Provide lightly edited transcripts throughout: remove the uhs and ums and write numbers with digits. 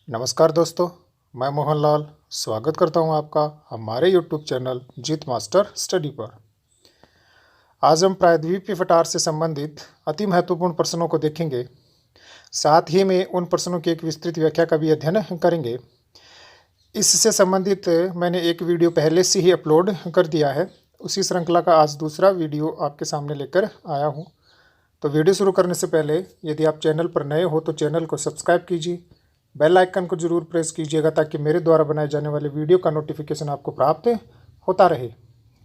नमस्कार दोस्तों, मैं मोहन लाल स्वागत करता हूं आपका हमारे YouTube चैनल जीत मास्टर स्टडी पर। आज हम प्रायद्वीपीय फटार से संबंधित अति महत्वपूर्ण प्रश्नों को देखेंगे। साथ ही में उन प्रश्नों की एक विस्तृत व्याख्या का भी अध्ययन करेंगे। इससे संबंधित मैंने एक वीडियो पहले से ही अपलोड कर दिया है। उसी श्रृंखला का आज दूसरा वीडियो आपके सामने लेकर आया हूँ। तो वीडियो शुरू करने से पहले यदि आप चैनल पर नए हो तो चैनल को सब्सक्राइब कीजिए, बेल आइकन को जरूर प्रेस कीजिएगा ताकि मेरे द्वारा बनाए जाने वाले वीडियो का नोटिफिकेशन आपको प्राप्त होता रहे।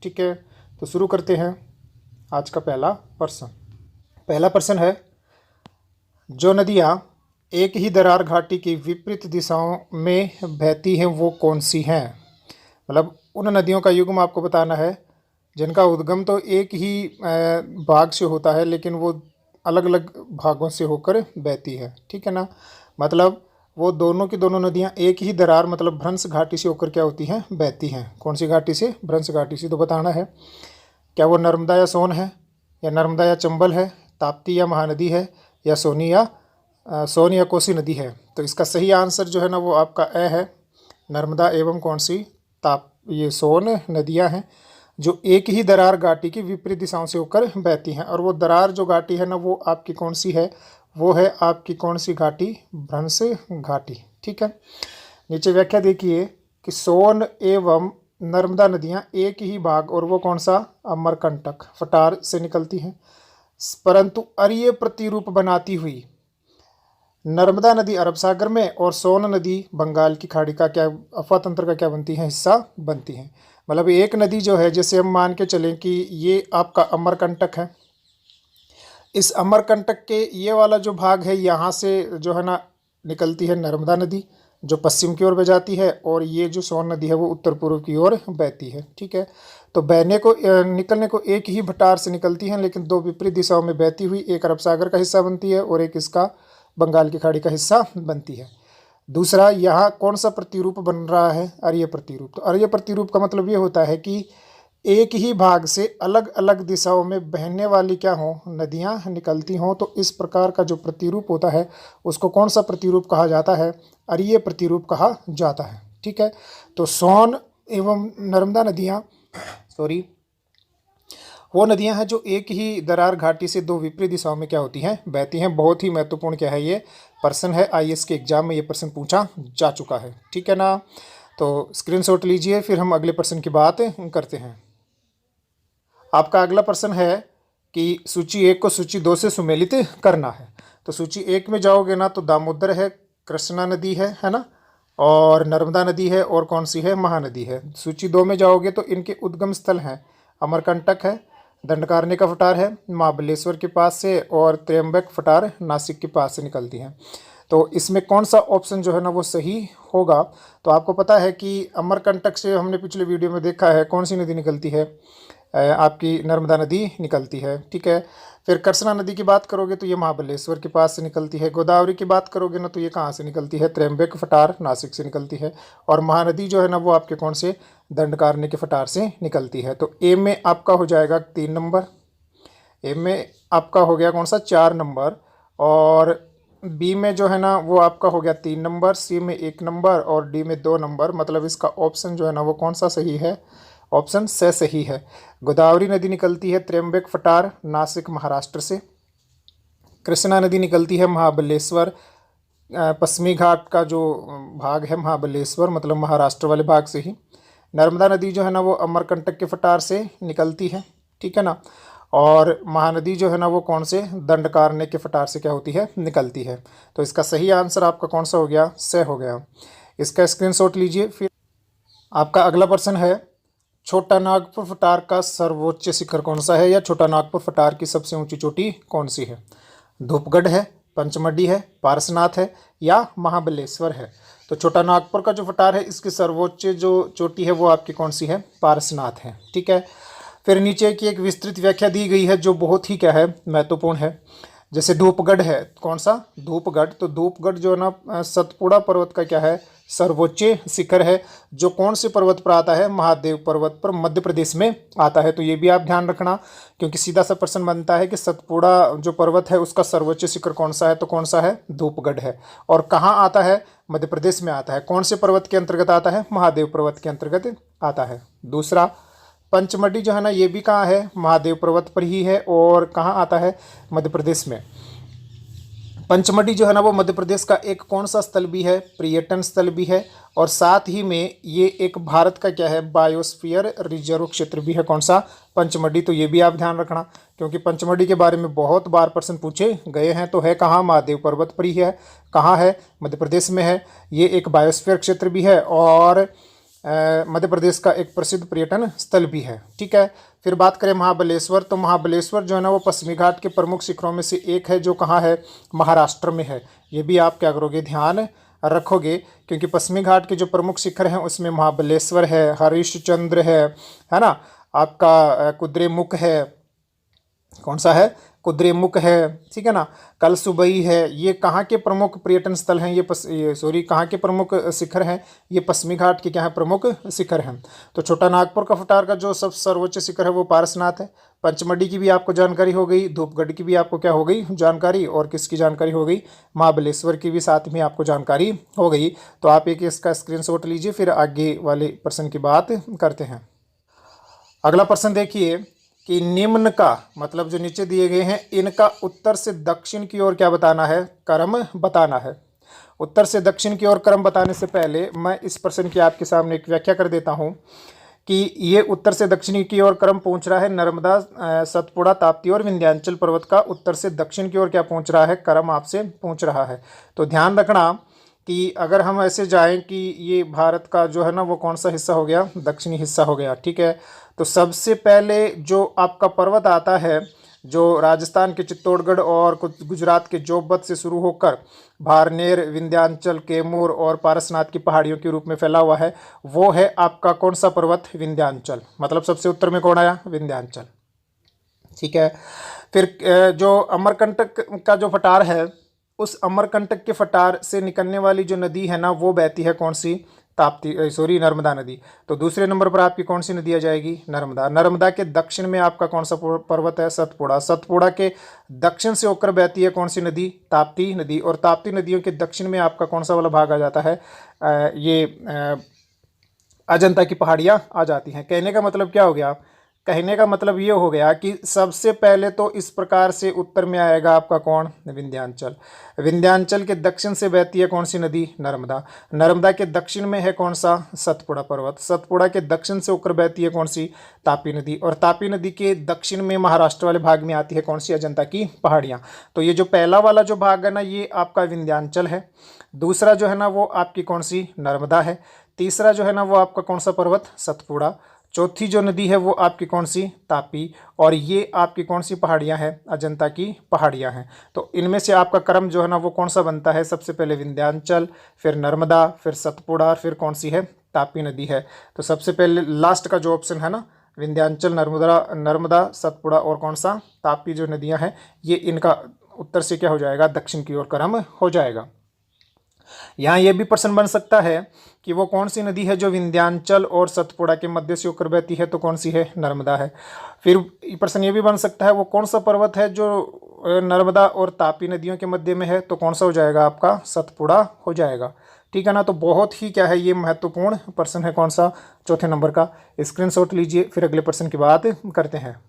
ठीक है, तो शुरू करते हैं आज का पहला प्रश्न। पहला प्रश्न है, जो नदियाँ एक ही दरार घाटी की विपरीत दिशाओं में बहती हैं वो कौन सी हैं? मतलब उन नदियों का युग्म आपको बताना है जिनका उद्गम तो एक ही भाग से होता है लेकिन वो अलग अलग भागों से होकर बहती है। ठीक है ना, मतलब वो दोनों की दोनों नदियाँ एक ही दरार मतलब भ्रंश घाटी से होकर क्या होती हैं, बहती हैं। कौन सी घाटी से? भ्रंश घाटी से। तो बताना है क्या वो नर्मदा या सोन है, या नर्मदा या चंबल है, ताप्ती या महानदी है, या सोन या कोसी नदी है। तो इसका सही आंसर जो है ना वो आपका ए है, नर्मदा एवं कौन सी ये सोन नदियाँ हैं जो एक ही दरार घाटी की विपरीत दिशाओं से होकर बहती हैं। और वो दरार जो घाटी है ना वो आपकी कौन सी है? वो है आपकी कौन सी घाटी? भ्रंश घाटी। ठीक है, नीचे व्याख्या देखिए कि सोन एवं नर्मदा नदियाँ एक ही भाग और वो कौन सा? अमरकंटक फटार से निकलती हैं, परंतु अरीय प्रतिरूप बनाती हुई नर्मदा नदी अरब सागर में और सोन नदी बंगाल की खाड़ी का क्या अफवाह तंत्र का क्या बनती है? हिस्सा बनती है। मतलब एक नदी जो है, जैसे हम मान के चलें कि ये आपका अमरकंटक है, इस अमरकंटक के ये वाला जो भाग है यहाँ से जो है ना निकलती है नर्मदा नदी जो पश्चिम की ओर बह जाती है, और ये जो सोन नदी है वो उत्तर पूर्व की ओर बहती है। ठीक है, तो निकलने को एक ही भटार से निकलती हैं लेकिन दो विपरीत दिशाओं में बहती हुई एक अरब सागर का हिस्सा बनती है और एक इसका बंगाल की खाड़ी का हिस्सा बनती है। दूसरा, यहाँ कौन सा प्रतिरूप बन रहा है? अरीय प्रतिरूप। तो अरीय प्रतिरूप का मतलब ये होता है कि एक ही भाग से अलग अलग दिशाओं में बहने वाली क्या हो? नदियाँ निकलती हों। तो इस प्रकार का जो प्रतिरूप होता है उसको कौन सा प्रतिरूप कहा जाता है? अरीय प्रतिरूप कहा जाता है। ठीक है, तो सोन एवं नर्मदा नदियाँ वो नदियां हैं जो एक ही दरार घाटी से दो विपरीत दिशाओं में क्या होती हैं? बहती हैं। बहुत ही महत्वपूर्ण क्या है, ये प्रश्न है। आईएएस के एग्जाम में ये प्रश्न पूछा जा चुका है। ठीक है ना, तो स्क्रीनशॉट लीजिए, फिर हम अगले प्रश्न की बात करते हैं। आपका अगला प्रश्न है कि सूची 1 को सूची 2 से सुमेलित करना है। तो सूची 1 में जाओगे ना तो दामोदर है, कृष्णा नदी है ना, और नर्मदा नदी है, और कौन सी है? महानदी है। सूची 2 में जाओगे तो इनके उद्गम स्थल हैं, अमरकंटक है, दंडकारण्य का फटार है महाबलेश्वर के पास से, और त्र्यंबक फटार नासिक के पास से निकलती हैं। तो इसमें कौन सा ऑप्शन जो है ना वो सही होगा? तो आपको पता है कि अमरकंटक से हमने पिछले वीडियो में देखा है कौन सी नदी निकलती है, आपकी नर्मदा नदी निकलती है। ठीक है, फिर कृष्णा नदी की बात करोगे तो ये महाबलेश्वर के पास से निकलती है। गोदावरी की बात करोगे ना तो ये कहाँ से निकलती है? त्र्यंबक फटार नासिक से निकलती है। और महानदी जो है ना वो आपके कौन से? दंडकारण्य के फटार से निकलती है। तो ए में आपका हो जाएगा 3 नंबर, ए में आपका हो गया कौन सा? 4 नंबर, और बी में जो है ना वो आपका हो गया 3 नंबर, सी में 1 नंबर और डी में 2 नंबर। मतलब इसका ऑप्शन जो है ना वो कौन सा सही है? ऑप्शन से सही है। गोदावरी नदी निकलती है त्र्यंबक फटार नासिक महाराष्ट्र से। कृष्णा नदी निकलती है महाबलेश्वर पश्चिमी घाट का जो भाग है महाबलेश्वर मतलब महाराष्ट्र वाले भाग से ही। नर्मदा नदी जो है ना वो अमरकंटक के फटार से निकलती है। ठीक है ना, और महानदी जो है ना वो कौन से? दंडकारण्य के फटार से क्या होती है? निकलती है। तो इसका सही आंसर आपका कौन सा हो गया? से हो गया। इसका स्क्रीनशॉट लीजिए। फिर आपका अगला प्रश्न है, छोटा नागपुर फटार का सर्वोच्च शिखर कौन सा है, या छोटा नागपुर फटार की सबसे ऊंची चोटी कौन सी है? धूपगढ़ है, पंचमढ़ी है, पारसनाथ है, या महाबलेश्वर है? तो छोटा नागपुर का जो फटार है इसकी सर्वोच्च जो चोटी है वो आपकी कौन सी है? पारसनाथ है। ठीक है, फिर नीचे की एक विस्तृत व्याख्या दी गई है जो बहुत ही क्या है? महत्वपूर्ण है। जैसे धूपगढ़ है, कौन सा? धूपगढ़। तो धूपगढ़ जो है ना सतपुड़ा पर्वत का क्या है? सर्वोच्च शिखर है जो कौन से पर्वत पर आता है? महादेव पर्वत पर मध्य प्रदेश में आता है। तो ये भी आप ध्यान रखना, क्योंकि सीधा सा प्रश्न बनता है कि सतपुड़ा जो पर्वत है उसका सर्वोच्च शिखर कौन सा है? तो कौन सा है? धूपगढ़ है। और कहाँ आता है? मध्य प्रदेश में आता है। कौन से पर्वत के अंतर्गत आता है? महादेव पर्वत के अंतर्गत आता है। दूसरा, पंचमढ़ी जो है ना, ये भी कहाँ है? महादेव पर्वत पर ही है। और कहाँ आता है? मध्य प्रदेश में। पंचमढ़ी जो है ना वो मध्य प्रदेश का एक कौन सा स्थल भी है? पर्यटन स्थल भी है। और साथ ही में ये एक भारत का क्या है? बायोस्फीयर रिजर्व क्षेत्र भी है। कौन सा? पंचमढ़ी। तो ये भी आप ध्यान रखना, क्योंकि पंचमढ़ी के बारे में बहुत बार प्रश्न पूछे गए हैं। तो है कहाँ? महादेव पर्वत पर ही है। कहाँ है? मध्य प्रदेश में है। ये एक बायोस्फीयर क्षेत्र भी है और मध्य प्रदेश का एक प्रसिद्ध पर्यटन स्थल भी है। ठीक है। फिर बात करें महाबलेश्वर, तो महाबलेश्वर जो है ना वो पश्चिमी घाट के प्रमुख शिखरों में से एक है जो कहाँ है? महाराष्ट्र में है। ये भी आप क्या करोगे? ध्यान रखोगे, क्योंकि पश्चिमी घाट के जो प्रमुख शिखर हैं उसमें महाबलेश्वर है, हरिश्चंद्र है ना, आपका कुद्रेमुख है। कौन सा है? कुद्रेमुख है। ठीक है ना, कलसुबई है। ये कहाँ के प्रमुख पर्यटन स्थल हैं? ये कहाँ के प्रमुख शिखर हैं? ये पश्चिमी घाट के क्या है? प्रमुख शिखर हैं। तो छोटा नागपुर का फटार का जो सब सर्वोच्च शिखर है वो पारसनाथ है। पंचमढ़ी की भी आपको जानकारी हो गई, धूपगढ़ की भी आपको क्या हो गई? जानकारी। और किसकी जानकारी हो गई? महाबलेश्वर की भी साथ में आपको जानकारी हो गई। तो आप एक इसका स्क्रीनशॉट लीजिए, फिर आगे वाले प्रश्न की बात करते हैं। अगला प्रश्न देखिए कि निम्न का मतलब जो नीचे दिए गए हैं इनका उत्तर से दक्षिण की ओर क्या बताना है? क्रम बताना है। उत्तर से दक्षिण की ओर क्रम बताने से पहले मैं इस प्रश्न की आपके सामने एक व्याख्या कर देता हूं कि ये उत्तर से दक्षिण की ओर क्रम पहुंच रहा है नर्मदा, सतपुड़ा, ताप्ती और विंध्याचल पर्वत का उत्तर से दक्षिण की ओर क्या पहुंच रहा है? क्रम आपसे पूछ रहा है। तो ध्यान रखना कि अगर हम ऐसे जाएं कि ये भारत का जो है ना वो कौन सा हिस्सा हो गया? दक्षिणी हिस्सा हो गया। ठीक है। तो सबसे पहले जो आपका पर्वत आता है जो राजस्थान के चित्तौड़गढ़ और गुजरात के जोबत से शुरू होकर भारनेर, विंध्याचल, कैमूर और पारसनाथ की पहाड़ियों के रूप में फैला हुआ है, वो है आपका कौन सा पर्वत? विंध्याचल। मतलब सबसे उत्तर में कौन आया? विंध्याचल। ठीक है। फिर जो अमरकंटक का जो फटार है, उस अमरकंटक के फटार से निकलने वाली जो नदी है ना वो बहती है कौन सी? नर्मदा नदी। तो दूसरे नंबर पर आपकी कौन सी नदी आ जाएगी? नर्मदा। नर्मदा के दक्षिण में आपका कौन सा पर्वत है? सतपुड़ा। सतपुड़ा के दक्षिण से होकर बहती है कौन सी नदी? ताप्ती नदी। और ताप्ती नदियों के दक्षिण में आपका कौन सा वाला भाग आ जाता है? अजंता की पहाड़ियाँ आ जाती हैं। कहने का मतलब क्या हो गया? कहने का मतलब ये हो गया कि सबसे पहले तो इस प्रकार से उत्तर में आएगा आपका कौन? विंध्याचल। विंध्याचल के दक्षिण से बहती है कौन सी नदी? नर्मदा। नर्मदा के दक्षिण में है कौन सा? सतपुड़ा पर्वत। सतपुड़ा के दक्षिण से होकर बहती है कौन सी? तापी नदी। और तापी नदी के दक्षिण में महाराष्ट्र वाले भाग में आती है कौन सी? अजंता की पहाड़ियाँ। तो ये जो पहला वाला जो भाग है ना ये आपका विंध्याचल है। दूसरा जो है ना वो आपकी कौन सी? नर्मदा है। तीसरा जो है ना वो आपका कौन सा पर्वत? सतपुड़ा। चौथी जो नदी है वो आपकी कौन सी? तापी। और ये आपकी कौन सी पहाड़ियाँ हैं? अजंता की पहाड़ियाँ हैं। तो इनमें से आपका क्रम जो है ना वो कौन सा बनता है? सबसे पहले विंध्याचल, फिर नर्मदा, फिर सतपुड़ा, फिर कौन सी है? तापी नदी है। तो सबसे पहले लास्ट का जो ऑप्शन है ना, विंध्याचल, नर्मदा, सतपुड़ा और कौन सा? तापी जो नदियाँ हैं, ये इनका उत्तर से क्या हो जाएगा? दक्षिण की ओर क्रम हो जाएगा। यहाँ ये भी प्रश्न बन सकता है कि वो कौन सी नदी है जो विंध्याचल और सतपुड़ा के मध्य से होकर बहती है? तो कौन सी है? नर्मदा है। फिर प्रश्न ये भी बन सकता है वो कौन सा पर्वत है जो नर्मदा और तापी नदियों के मध्य में है? तो कौन सा हो जाएगा आपका? सतपुड़ा हो जाएगा। ठीक है ना। तो बहुत ही क्या है ये महत्वपूर्ण प्रश्न है। कौन सा? चौथे नंबर का। स्क्रीनशॉट लीजिए, फिर अगले प्रश्न की बात करते हैं।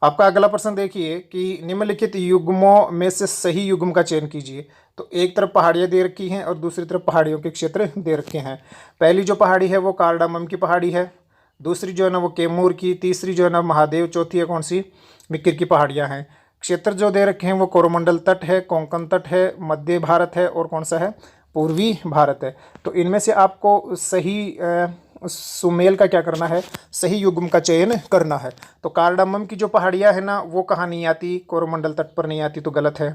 आपका अगला प्रश्न देखिए कि निम्नलिखित युग्मों में से सही युग्म का चयन कीजिए। तो एक तरफ पहाड़ियाँ दे रखी हैं और दूसरी तरफ पहाड़ियों के क्षेत्र दे रखे हैं। पहली जो पहाड़ी है वो कार्डामम की पहाड़ी है, दूसरी जो है ना वो कैमूर की, तीसरी जो है ना महादेव, चौथी है कौन सी? मिकिर की पहाड़ियाँ हैं। क्षेत्र जो दे रखे हैं वो कोरोमंडल तट है, कोंकण तट है, मध्य भारत है और कौन सा है? पूर्वी भारत है। तो इनमें से आपको सही सुमेल का क्या करना है? सही युग्म का चयन करना है। तो कार्डामम की जो पहाड़ियाँ हैं ना वो कहाँ नहीं आती? कोरोमंडल तट पर नहीं आती, तो गलत है।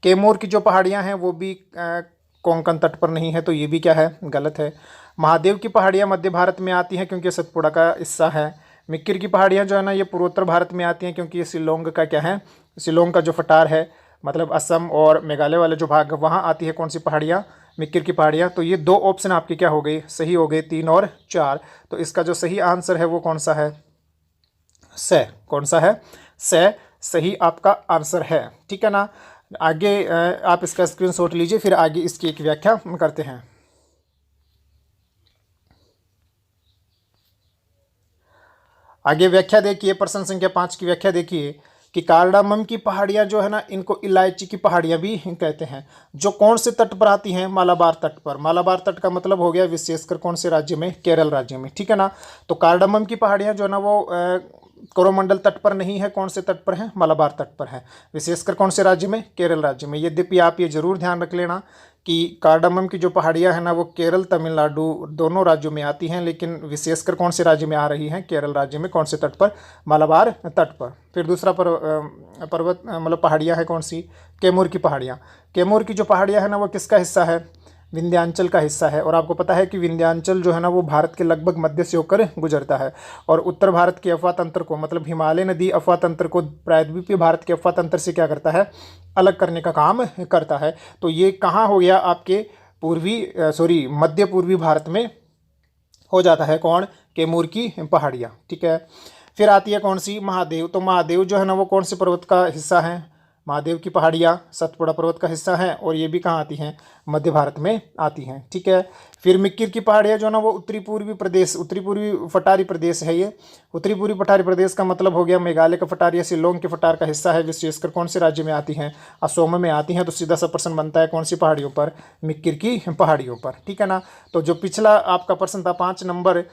कैमूर की जो पहाड़ियाँ हैं वो भी कोंकण तट पर नहीं है, तो ये भी क्या है? गलत है। महादेव की पहाड़ियाँ मध्य भारत में आती हैं क्योंकि सतपुड़ा का हिस्सा है। मिक्किर की पहाड़ियाँ जो है ना ये पूर्वोत्तर भारत में आती हैं क्योंकि ये शिलोंग का क्या है? शिलोंग का जो फटार है, मतलब असम और मेघालय वाले जो भाग वहाँ आती है कौन सी पहाड़ियाँ? मिक्किर की पहाड़ियाँ। तो ये 2 ऑप्शन आपके क्या हो गए, सही हो गए, 3 और 4। तो इसका जो सही आंसर है वो कौन सा है, से। कौन सा है, से सही आपका आंसर है। ठीक है ना। आगे आप इसका स्क्रीनशॉट लीजिए, फिर आगे इसकी एक व्याख्या करते हैं। आगे व्याख्या देखिए, प्रश्न संख्या 5 की व्याख्या देखिए कि कार्डामम की पहाड़ियाँ जो है ना, इनको इलायची की पहाड़ियाँ भी कहते हैं, जो कौन से तट पर आती हैं, मालाबार तट पर। मालाबार तट का मतलब हो गया विशेषकर कौन से राज्य में, केरल राज्य में। ठीक है ना। तो कार्डामम की पहाड़ियाँ जो है ना वो कोरोमंडल तट पर नहीं है, कौन से तट पर है, मालाबार तट पर है, विशेषकर कौन से राज्य में, केरल राज्य में। यद्यपि आप ये जरूर ध्यान रख लेना कि कार्डामम की जो पहाड़ियाँ हैं ना वो केरल तमिलनाडु दोनों राज्यों में आती हैं, लेकिन विशेषकर कौन से राज्य में आ रही हैं, केरल राज्य में। कौन से तट पर, मालाबार तट पर। फिर दूसरा पर्वत मतलब पहाड़ियाँ हैं कौन सी, कैमूर की पहाड़ियाँ। कैमूर की जो पहाड़ियाँ हैं ना वो किसका हिस्सा है, विंध्याचल का हिस्सा है। और आपको पता है कि विंध्याचल जो है ना वो भारत के लगभग मध्य से होकर गुजरता है, और उत्तर भारत के अफवाह तंत्र को, मतलब हिमालय नदी अफवाह तंत्र को प्रायद्वीपीय भारत के अफवाह तंत्र से क्या करता है, अलग करने का काम करता है। तो ये कहाँ हो गया, आपके मध्य पूर्वी भारत में हो जाता है, कौन, कैमूर की पहाड़ियाँ। ठीक है। फिर आती है कौन सी, महादेव। तो महादेव जो है ना वो कौन से पर्वत का हिस्सा है, महादेव की पहाड़ियाँ सतपुड़ा पर्वत का हिस्सा हैं, और ये भी कहाँ आती हैं, मध्य भारत में आती हैं। ठीक है। फिर मिक्किर की पहाड़ियाँ जो है ना वो उत्तरी पूर्वी पठारी प्रदेश है। ये उत्तरी पूर्वी पठारी प्रदेश का मतलब हो गया मेघालय का पठार या शिलोंग के पठार का हिस्सा है, विशेषकर कौन से राज्य में आती हैं, असम में आती हैं। तो सीधा सा प्रश्न बनता है कौन सी पहाड़ियों पर, मिक्किर की पहाड़ियों पर। ठीक है ना। तो जो पिछला आपका प्रश्न था 5 नंबर,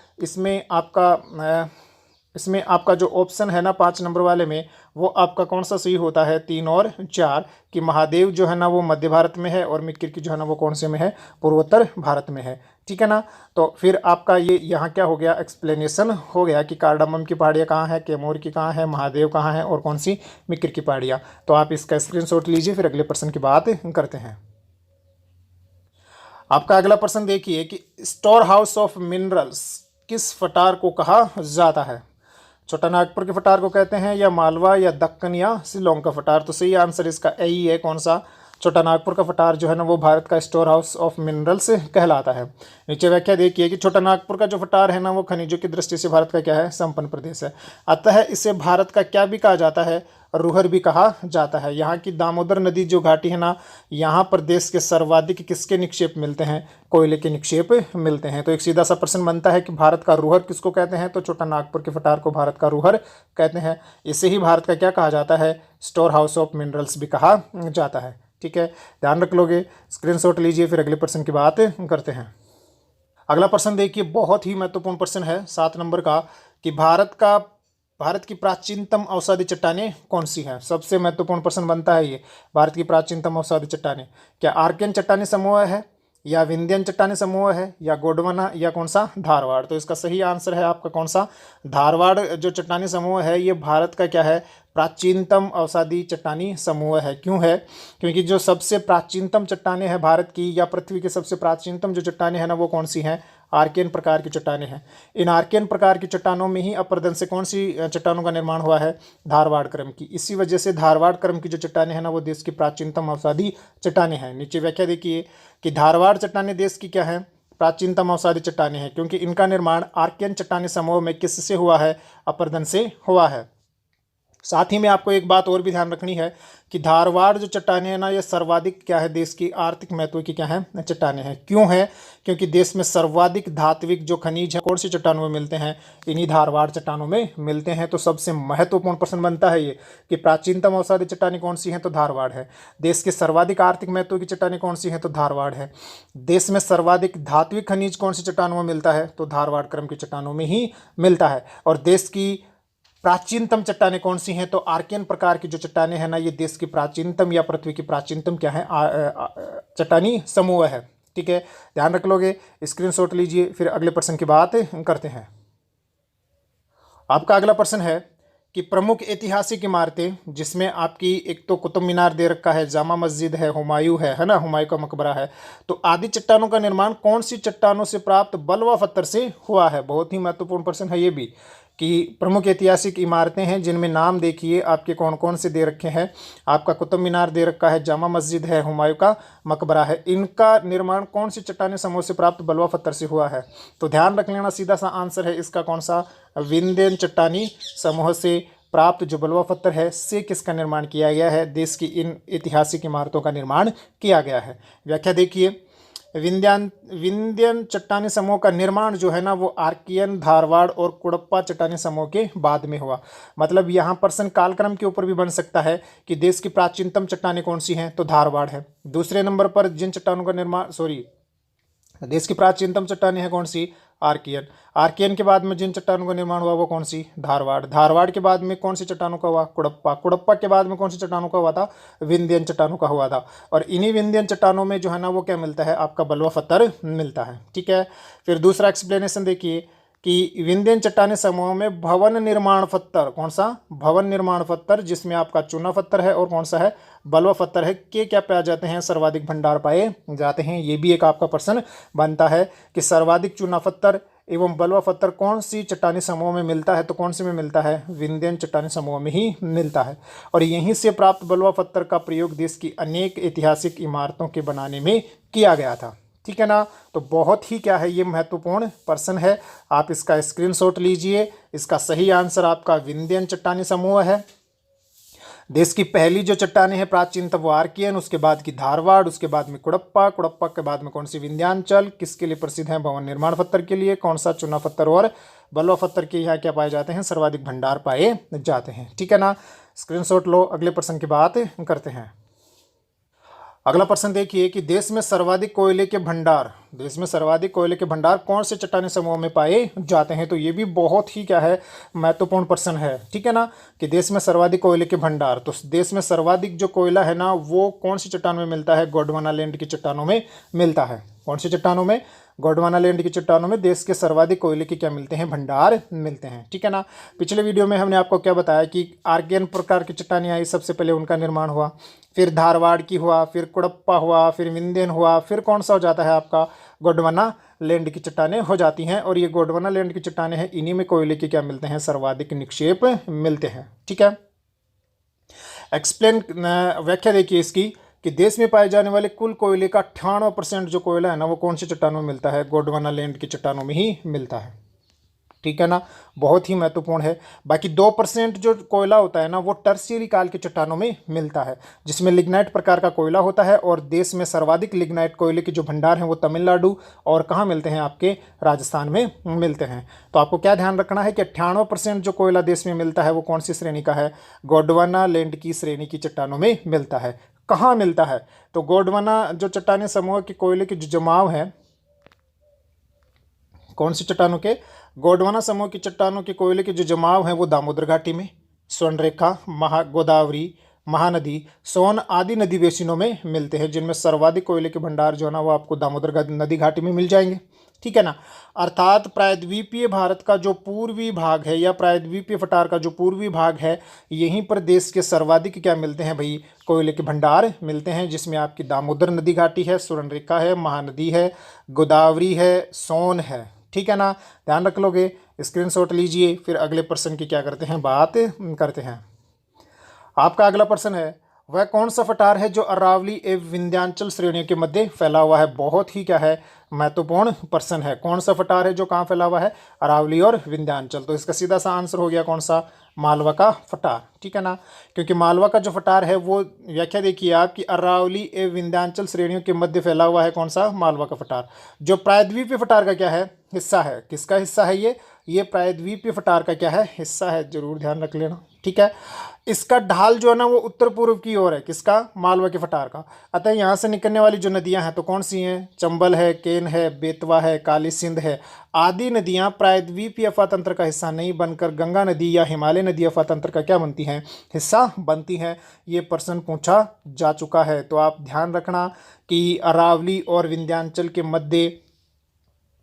इसमें आपका जो ऑप्शन है ना 5 नंबर वाले में, वो आपका कौन सा सही होता है, 3 और 4, कि महादेव जो है ना वो मध्य भारत में है, और मिक्किर की जो है ना वो कौन से में है, पूर्वोत्तर भारत में है। ठीक है ना। तो फिर आपका ये यहाँ क्या हो गया, एक्सप्लेनेशन हो गया कि कार्डामम की पहाड़ियाँ कहाँ है, कैमूर की कहाँ है, महादेव कहाँ है, और कौन सी, मिक्किर की पहाड़ियाँ। तो आप इसका स्क्रीनशॉट लीजिए, फिर अगले प्रश्न की बात करते हैं। आपका अगला प्रश्न देखिए कि स्टोर हाउस ऑफ मिनरल्स किस पठार को कहा जाता है, छोटा नागपुर के पठार को कहते हैं, या मालवा, या दक्कन, या शिलोंग का पठार। तो सही आंसर इसका ए ही है, कौन सा, छोटा नागपुर का पठार जो है ना वो भारत का स्टोर हाउस ऑफ मिनरल्स कहलाता है। नीचे व्याख्या देखिए कि छोटा नागपुर का जो पठार है ना वो खनिजों की दृष्टि से भारत का क्या है, संपन्न प्रदेश है। अतः इसे भारत का क्या भी कहा जाता है, रुहर भी कहा जाता है। यहाँ की दामोदर नदी जो घाटी है ना, यहाँ पर देश के सर्वाधिक किसके निक्षेप मिलते हैं, कोयले के निक्षेप मिलते हैं। तो एक सीधा सा प्रश्न बनता है कि भारत का रुहर किसको कहते हैं, तो छोटा नागपुर के पठार को भारत का रुहर कहते हैं। इसे ही भारत का क्या कहा जाता है, स्टोर हाउस ऑफ मिनरल्स भी कहा जाता है। ठीक है, ध्यान रख लोगे, स्क्रीनशॉट लीजिए, फिर अगले प्रश्न की बात करते हैं। अगला प्रश्न देखिए, बहुत ही महत्वपूर्ण प्रश्न है 7 नंबर का, कि भारत की प्राचीनतम अवसादी चट्टानें कौन सी हैं। सबसे महत्वपूर्ण प्रश्न बनता है ये, भारत की प्राचीनतम अवसादी चट्टानें, क्या आर्कियन चट्टानी समूह है, या विंध्यन चट्टानी समूह है, या गोंडवाना, या कौन सा, धारवाड़। तो इसका सही आंसर है आपका कौन सा, धारवाड़ जो चट्टानी समूह है ये भारत का क्या है, प्राचीनतम अवसादी चट्टानी समूह है। क्यों है, क्योंकि जो सबसे प्राचीनतम चट्टानें हैं भारत की, या पृथ्वी की सबसे प्राचीनतम जो चट्टानें हैं ना वो कौन सी हैं, आर्कियन प्रकार की चट्टानें हैं। इन आर्कियन प्रकार की चट्टानों में ही अपरदन से कौन सी चट्टानों का निर्माण हुआ है, धारवाड़ क्रम की। इसी वजह से धारवाड़ क्रम की जो चट्टानें हैं ना वो देश की प्राचीनतम अवसादी चट्टानें हैं। नीचे व्याख्या देखिए कि धारवाड़ चट्टानें देश की क्या है, प्राचीनतम अवसादी चट्टानें हैं, क्योंकि इनका निर्माण आर्कियन चट्टानी समूह में किससे हुआ है, अपरदन से हुआ है। साथ ही में आपको एक बात और भी ध्यान रखनी है कि धारवाड़ जो चट्टानें हैं ना ये सर्वाधिक क्या है, देश की आर्थिक महत्व की क्या है, चट्टानें हैं। क्यों है, क्योंकि देश में सर्वाधिक धात्विक जो खनिज है कौन सी चट्टानों में मिलते हैं, इन्हीं धारवाड़ चट्टानों में मिलते हैं। तो सबसे महत्वपूर्ण प्रश्न बनता है ये कि प्राचीनतम अवसादी चट्टानें कौन सी हैं, तो धारवाड़ है। देश की सर्वाधिक आर्थिक महत्व की चट्टानें कौन सी हैं, तो धारवाड़ है। देश में सर्वाधिक धात्विक खनिज कौन सी चट्टानों में मिलता है, तो धारवाड़ क्रम की चट्टानों में ही मिलता है। और देश की प्राचीनतम चट्टानें कौन सी हैं, तो आर्कियन प्रकार की जो चट्टानें हैं ना ये देश की प्राचीनतम या पृथ्वी की प्राचीनतम क्या है, चट्टानी समूह है। ठीक है, ध्यान रख लोगे, स्क्रीनशॉट लीजिए, फिर अगले प्रश्न की बात करते हैं। आपका अगला प्रश्न है कि प्रमुख ऐतिहासिक इमारतें, जिसमें आपकी एक तो कुतुब मीनार दे रखा है, जामा मस्जिद है, हुमायूं है ना, हुमायूं का मकबरा है। तो आदि चट्टानों का निर्माण कौन सी चट्टानों से प्राप्त बलवा पत्थर से हुआ है। बहुत ही महत्वपूर्ण प्रश्न है ये भी, कि प्रमुख ऐतिहासिक इमारतें हैं जिनमें नाम देखिए आपके कौन कौन से दे रखे हैं। आपका कुतुब मीनार दे रखा है, जामा मस्जिद है, हुमायूं का मकबरा है। इनका निर्माण कौन सी चट्टानी समूह से प्राप्त बलुआ पत्थर से हुआ है? तो ध्यान रख लेना, सीधा सा आंसर है इसका कौन सा, विंध्यन चट्टानी समूह से प्राप्त जो बलुआ पत्थर है से किसका निर्माण किया गया है? देश की इन ऐतिहासिक इमारतों का निर्माण किया गया है। व्याख्या देखिए, विंध्यन चट्टानी समूह का निर्माण जो है ना वो आर्कियन, धारवाड़ और कुडप्पा चट्टानी समूह के बाद में हुआ। मतलब यहाँ प्रश्न कालक्रम के ऊपर भी बन सकता है कि देश की प्राचीनतम चट्टानें कौन सी हैं, तो धारवाड़ है। दूसरे नंबर पर जिन चट्टानों का निर्माण देश की प्राचीनतम चट्टानें हैं कौन सी, आर्कियन। आर्कियन के बाद में जिन चट्टानों का निर्माण हुआ वो कौन सी, धारवाड़। धारवाड़ के बाद में कौन सी चट्टानों का हुआ, कुडप्पा। कुडप्पा के बाद में कौन सी चट्टानों का हुआ था, विंध्यन चट्टानों का हुआ था। और इन्हीं विंध्यन चट्टानों में जो है ना वो क्या मिलता है, आपका बलुआ पत्थर मिलता है। ठीक है, फिर दूसरा एक्सप्लेनेशन देखिए कि विंध्यन चट्टानी समूह में भवन निर्माण पत्थर, कौन सा, भवन निर्माण पत्थर, जिसमें आपका चूना पत्थर है और कौन सा है, बलुआ पत्थर है, के क्या पाए जाते हैं, सर्वाधिक भंडार पाए जाते हैं। ये भी एक आपका प्रश्न बनता है कि सर्वाधिक चूना पत्थर एवं बलुआ पत्थर कौन सी चट्टानी समूह में मिलता है, तो कौन सी में मिलता है, विंध्यन चट्टानी समूह में ही मिलता है। और यहीं से प्राप्त बलुआ पत्थर का प्रयोग देश की अनेक ऐतिहासिक इमारतों के बनाने में किया गया था। ठीक है ना, तो बहुत ही क्या है ये महत्वपूर्ण प्रश्न है, आप इसका स्क्रीनशॉट लीजिए। इसका सही आंसर आपका विंध्यन चट्टानी समूह है। देश की पहली जो चट्टानें हैं प्राचीन तब वो आर्कियन, उसके बाद की धारवाड़, उसके बाद में कुडप्पा, कुडप्पा के बाद में कौन सी, विंध्याचल। किसके लिए प्रसिद्ध है, भवन निर्माण पत्थर के लिए। कौन सा, चूना पत्थर और बलुआ पत्थर के यहाँ क्या पाए जाते हैं, सर्वाधिक भंडार पाए जाते हैं। ठीक है ना, स्क्रीनशॉट लो। अगले प्रश्न की बात करते हैं। अगला प्रश्न देखिए कि देश में सर्वाधिक कोयले के भंडार, देश में सर्वाधिक कोयले के भंडार कौन से चट्टानी समूह में पाए जाते हैं? तो ये भी बहुत ही क्या है महत्वपूर्ण प्रश्न है। ठीक है ना, कि देश में सर्वाधिक कोयले के भंडार, तो देश में सर्वाधिक जो कोयला है ना वो कौन सी चट्टानों में मिलता है, गोंडवानालैंड की चट्टानों में मिलता है। कौन सी चट्टानों में, गोंडवानालैंड की चट्टानों में देश के सर्वाधिक कोयले के क्या मिलते हैं, भंडार मिलते हैं। ठीक है ना, पिछले वीडियो में हमने आपको क्या बताया कि आर्कियन प्रकार की चट्टानें आई, सबसे पहले उनका निर्माण हुआ, फिर धारवाड़ की हुआ, फिर कुडप्पा हुआ, फिर विंध्यन हुआ, फिर कौन सा हो जाता है आपका, गोंडवानालैंड की चट्टानें हो जाती हैं। और ये गोंडवानालैंड की चट्टानें हैं, इन्हीं में कोयले के क्या मिलते हैं, सर्वाधिक निक्षेप मिलते हैं। ठीक है, व्याख्या देखिए इसकी कि देश में पाए जाने वाले कुल कोयले का 98% जो कोयला है ना वो कौन सी चट्टानों में मिलता है, गोंडवानालैंड की चट्टानों में ही मिलता है। ठीक है ना, बहुत ही महत्वपूर्ण है। बाकी 2% जो कोयला होता है ना वो टर्शियरी काल की चट्टानों में मिलता है, जिसमें लिग्नाइट प्रकार का कोयला होता है। और देश में सर्वाधिक लिग्नाइट कोयले के जो भंडार हैं वो तमिलनाडु और कहाँ मिलते हैं, आपके राजस्थान में मिलते हैं। तो आपको क्या ध्यान रखना है कि 98% जो कोयला देश में मिलता है वो कौन सी श्रेणी का है, गोंडवानालैंड की श्रेणी की चट्टानों में मिलता है। कहाँ मिलता है, तो गोंडवाना जो चट्टानी समूह के कोयले के जो जमाव है, कौन सी चट्टानों के, गोंडवाना समूह की चट्टानों के कोयले के जो जमाव हैं वो दामोदर घाटी में, स्वर्णरेखा, गोदावरी, महानदी, सोन आदि नदी बेसिनों में मिलते हैं, जिनमें सर्वाधिक कोयले के भंडार जो है ना वो आपको दामोदर नदी घाटी में मिल जाएंगे। ठीक है ना, अर्थात प्रायद्वीपीय भारत का जो पूर्वी भाग है या प्रायद्वीपीय पठार का जो पूर्वी भाग है, यहीं पर देश के सर्वाधिक क्या मिलते हैं भाई, कोयले के भंडार मिलते हैं, जिसमें आपकी दामोदर नदी घाटी है, स्वर्णरेखा है, महानदी है, गोदावरी है, सोन है। ठीक है ना, ध्यान रख लोगे, स्क्रीनशॉट लीजिए। फिर अगले प्रश्न की क्या करते हैं, बात करते हैं। आपका अगला प्रश्न है, वह कौन सा पठार है जो अरावली एवं विंध्याचल श्रेणियों के मध्य फैला हुआ है? बहुत ही क्या है महत्वपूर्ण प्रश्न है। कौन सा पठार है जो कहाँ फैला हुआ है, अरावली और विंध्याचल। तो इसका सीधा सा आंसर हो गया कौन सा, मालवा का पठार। ठीक है ना, क्योंकि मालवा का जो पठार है वो, व्याख्या देखिए आप कि अरावली एवं विंध्याचल श्रेणियों के मध्य फैला हुआ है कौन सा, मालवा का पठार। जो प्रायद्वीपीय पठार का क्या है, हिस्सा है। किसका हिस्सा है ये प्रायद्वीपीय पठार का क्या है, हिस्सा है। जरूर ध्यान रख लेना। ठीक है, इसका ढाल जो है ना वो उत्तर पूर्व की ओर है, किसका, मालवा के पठार का। अतः यहाँ से निकलने वाली जो नदियाँ हैं तो कौन सी हैं, चंबल है, केन है, बेतवा है, काली सिंध है, आदि नदियाँ प्रायद्वीपीय अफातंत्र का हिस्सा नहीं बनकर गंगा नदी या हिमालय नदी अफातंत्र का क्या बनती हैं, हिस्सा बनती हैं। ये प्रश्न पूछा जा चुका है। तो आप ध्यान रखना कि अरावली और विंध्याचल के मध्य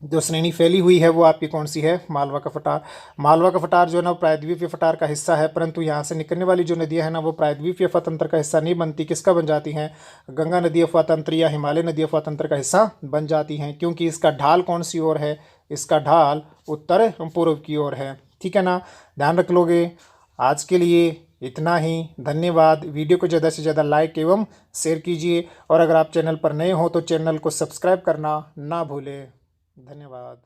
जो श्रेणी फैली हुई है वो आपकी कौन सी है, मालवा का पठार। मालवा का पठार जो है ना प्रायद्वीपीय पठार का हिस्सा है, परंतु यहाँ से निकलने वाली जो नदियाँ हैं ना वो प्रायद्वीपीय अफातंत्र का हिस्सा नहीं बनती। किसका बन जाती हैं, गंगा नदी अफातंत्र या हिमालय नदी अफातंत्र का हिस्सा बन जाती हैं, क्योंकि इसका ढाल कौन सी ओर है, इसका ढाल उत्तर पूर्व की ओर है। ठीक है ना, ध्यान रख लोगे। आज के लिए इतना ही, धन्यवाद। वीडियो को ज़्यादा से ज़्यादा लाइक एवं शेयर कीजिए और अगर आप चैनल पर नए हो तो चैनल को सब्सक्राइब करना ना भूलें। धन्यवाद।